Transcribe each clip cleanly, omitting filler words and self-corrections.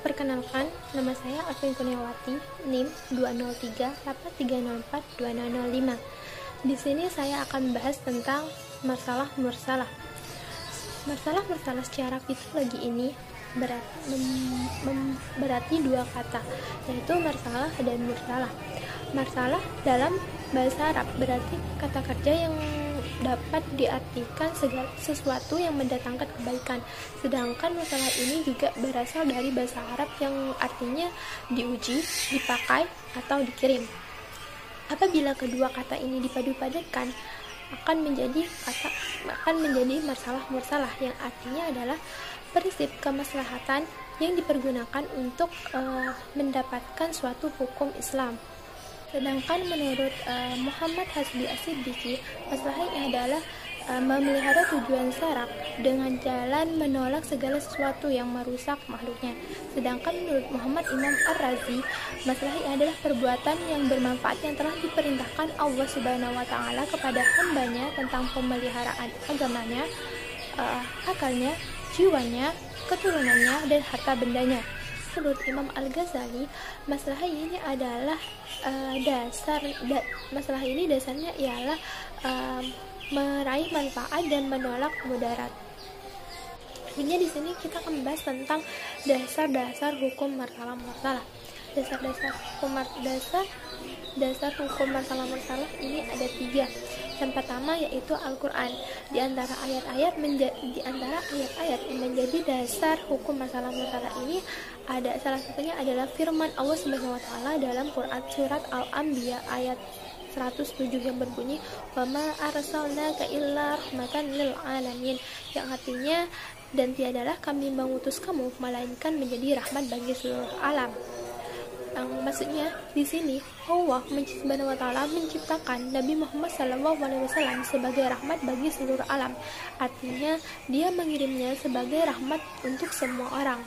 Perkenalkan, nama saya Alvin Kurniawati, NIM 20383042005. Di sini saya akan membahas tentang masalah mursalah. Masalah mursalah secara fisiologi ini berarti dua kata, yaitu marsalah dan mursalah. Marsalah dalam bahasa Arab berarti kata kerja yang dapat diartikan segala sesuatu yang mendatangkan kebaikan. Sedangkan masalah ini juga berasal dari bahasa Arab yang artinya diuji, dipakai, atau dikirim. Apabila kedua kata ini dipadu-padankan, akan menjadi masalah mursalah yang artinya adalah prinsip kemaslahatan yang dipergunakan untuk mendapatkan suatu hukum Islam. Sedangkan menurut Muhammad Hasbi As-Siddiqi, masalah ini adalah memelihara tujuan syarak dengan jalan menolak segala sesuatu yang merusak makhluknya. Sedangkan menurut Muhammad Imam Ar-Razi, masalah ini adalah perbuatan yang bermanfaat yang telah diperintahkan Allah Subhanahu wa Ta'ala kepada hambanya tentang pemeliharaan agamanya, akalnya, jiwanya, keturunannya, dan harta bendanya. Menurut Imam Al-Ghazali, masalah ini adalah masalah ini dasarnya ialah meraih manfaat dan menolak mudarat. Jadi di sini kita akan membahas tentang dasar-dasar hukum masalah. Dasar hukum masalah ini ada 3. Yang pertama yaitu Al-Quran. Di antara ayat-ayat yang menjadi dasar hukum masalah ini ada salah satunya adalah firman Allah Subhanahu wa Ta'ala dalam Quran surat Al-Anbiya ayat 107 yang berbunyi wa ma arsalnaka illa rahmatan lil alamin, yang artinya dan tiadalah kami mengutus kamu melainkan menjadi rahmat bagi seluruh alam. Maksudnya di sini Allah Subhanahu wa Ta'ala menciptakan Nabi Muhammad SAW sebagai rahmat bagi seluruh alam. Artinya dia mengirimnya sebagai rahmat untuk semua orang.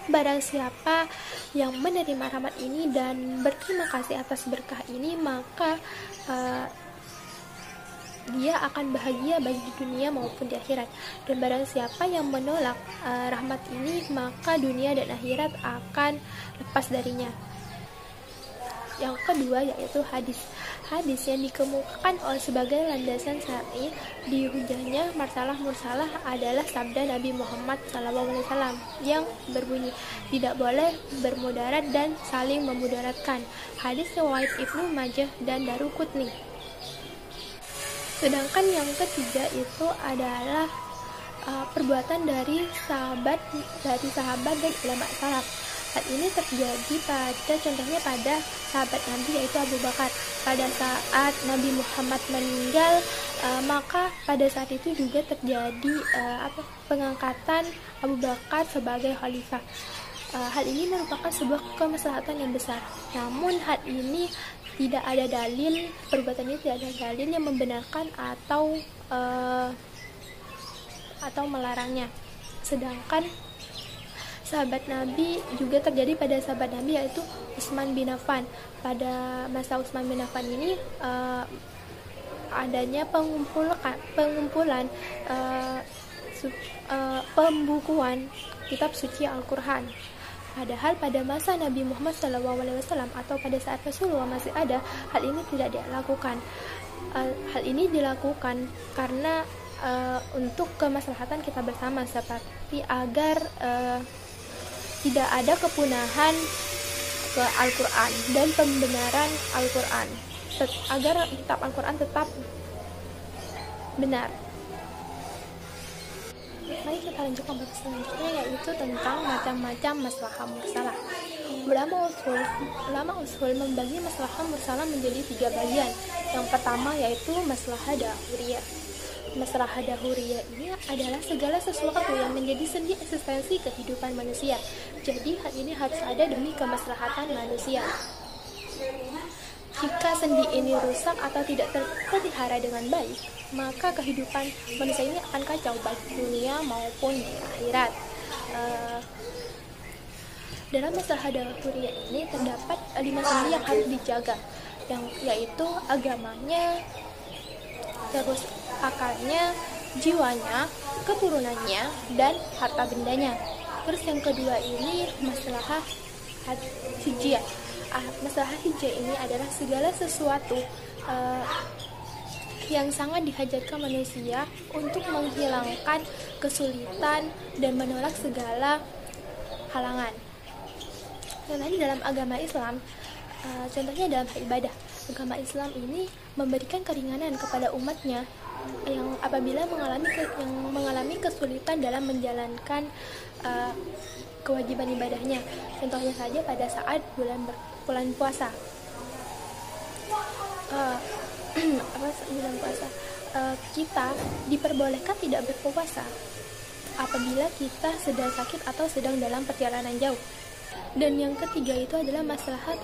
Barang siapa yang menerima rahmat ini dan berterima kasih atas berkah ini, maka dia akan bahagia baik di dunia maupun di akhirat. Dan barang siapa yang menolak rahmat ini, maka dunia dan akhirat akan lepas darinya. Yang kedua yaitu hadis yang dikemukakan sebagai landasan syar'i dihujahnya masalah mursalah adalah sabda Nabi Muhammad SAW yang berbunyi tidak boleh bermudarat dan saling memudaratkan. Hadis riwayat Ibnu Majah dan Daruqutni. Sedangkan yang ketiga itu adalah perbuatan dari sahabat dan ulama salaf. Hal ini terjadi contohnya pada sahabat Nabi yaitu Abu Bakar. Pada saat Nabi Muhammad meninggal, maka pada saat itu juga terjadi pengangkatan Abu Bakar sebagai khalifah. Hal ini merupakan sebuah kemaslahatan yang besar. Namun hal ini tidak ada dalil, perbuatan ini tidak ada dalil yang membenarkan atau melarangnya. Sedangkan sahabat Nabi juga terjadi pada sahabat Nabi yaitu Utsman bin Affan. Pada masa Utsman bin Affan ini adanya pembukuan kitab suci Al-Quran. Padahal pada masa Nabi Muhammad SAW atau pada saat Rasulullah masih ada, hal ini tidak dilakukan. Hal ini dilakukan karena untuk kemaslahatan kita bersama, seperti agar tidak ada kepunahan ke Al-Quran dan pembenaran Al-Quran, agar kitab Al-Quran tetap benar. Mari kita lanjutkan bahas selanjutnya yaitu tentang macam-macam masalah mursalah. Ulama usul membagi masalah mursalah menjadi 3 bagian. Yang pertama yaitu masalah dahuriyah. Masalah dahuriyah ini adalah segala sesuatu yang menjadi sendi eksistensi kehidupan manusia. Jadi hal ini harus ada demi kemaslahatan manusia. Jika sendi ini rusak atau tidak terpelihara dengan baik, maka kehidupan manusia ini akan kacau baik di dunia maupun di akhirat. Dalam masalah dahuriyah ini terdapat 5 sendi yang harus dijaga, yaitu agamanya, terus akalnya, jiwanya, keturunannya, dan harta bendanya. Terus yang kedua ini masalah hijrah. Masalah hijrah ini adalah segala sesuatu yang sangat dihajarkan manusia untuk menghilangkan kesulitan dan menolak segala halangan. Contohnya dalam agama Islam, contohnya dalam hal ibadah, agama Islam ini memberikan keringanan kepada umatnya yang apabila mengalami kesulitan dalam menjalankan kewajiban ibadahnya. Contohnya saja pada saat bulan puasa. Bulan puasa, kita diperbolehkan tidak berpuasa apabila kita sedang sakit atau sedang dalam perjalanan jauh. Dan yang ketiga itu adalah maslahat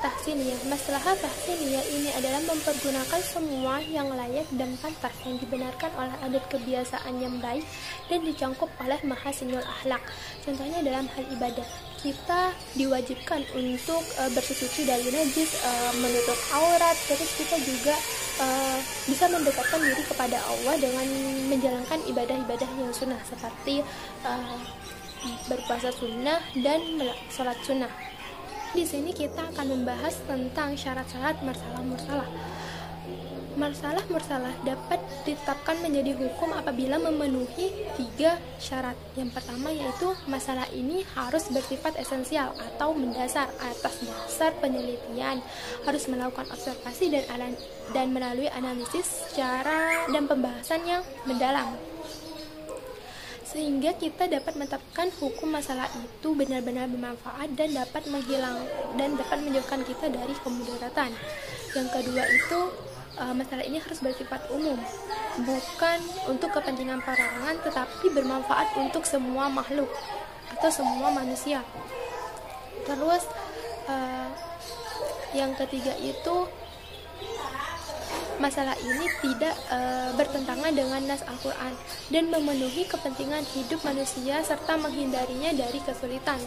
tahsiniyah. Maslahat tahsiniyah ini adalah mempergunakan semua yang layak dan pantas yang dibenarkan oleh adat kebiasaan yang baik dan dicangkup oleh mahasinul akhlak. Contohnya dalam hal ibadah, kita diwajibkan untuk bersuci dari najis, menutup aurat, terus kita juga bisa mendekatkan diri kepada Allah dengan menjalankan ibadah-ibadah yang sunnah seperti berpuasa sunnah dan sholat sunnah. Di sini kita akan membahas tentang syarat-syarat mursalah. Mursalah dapat ditetapkan menjadi hukum apabila memenuhi 3 syarat. Yang pertama yaitu masalah ini harus bersifat esensial atau mendasar atas dasar penelitian, harus melakukan observasi dan melalui analisis secara dan pembahasan yang mendalam, sehingga kita dapat menetapkan hukum masalah itu benar-benar bermanfaat dan dapat menjauhkan kita dari kemudaratan. Yang kedua itu masalah ini harus bersifat umum, bukan untuk kepentingan perorangan, tetapi bermanfaat untuk semua makhluk atau semua manusia. Terus yang ketiga itu masalah ini tidak bertentangan dengan nas Al-Quran dan memenuhi kepentingan hidup manusia serta menghindarinya dari kesulitan.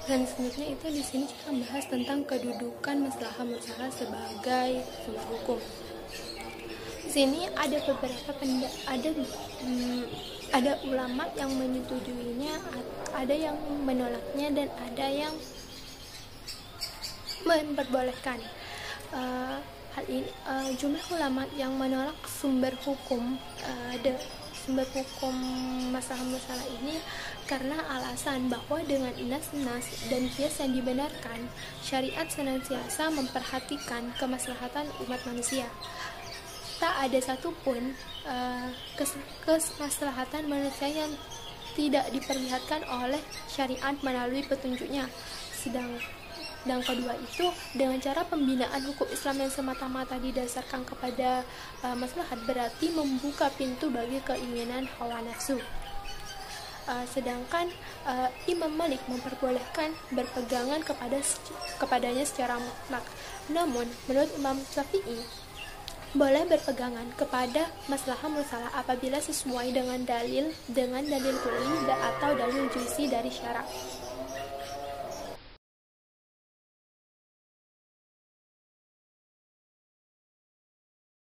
Dan selanjutnya itu di sini kita membahas tentang kedudukan masalah mursalah sebagai sebuah hukum. Di sini ada beberapa ada ulama yang menyetujuinya, ada yang menolaknya, dan ada yang memperbolehkan. Hal ini jumlah ulama yang menolak sumber hukum masalah ini karena alasan bahwa dengan nas-nas dan kias yang dibenarkan, syariat senantiasa memperhatikan kemaslahatan umat manusia. Tak ada satupun kemaslahatan manusia yang tidak diperlihatkan oleh syariat melalui petunjuknya. Dan kedua itu, dengan cara pembinaan hukum Islam yang semata-mata didasarkan kepada maslahat berarti membuka pintu bagi keinginan hawa nafsu. Sedangkan Imam Malik memperbolehkan berpegangan kepadanya secara mutlak. Namun, menurut Imam Syafi'i, boleh berpegangan kepada maslahah mursalah apabila sesuai dengan dalil kuli atau dalil juzi dari syara'.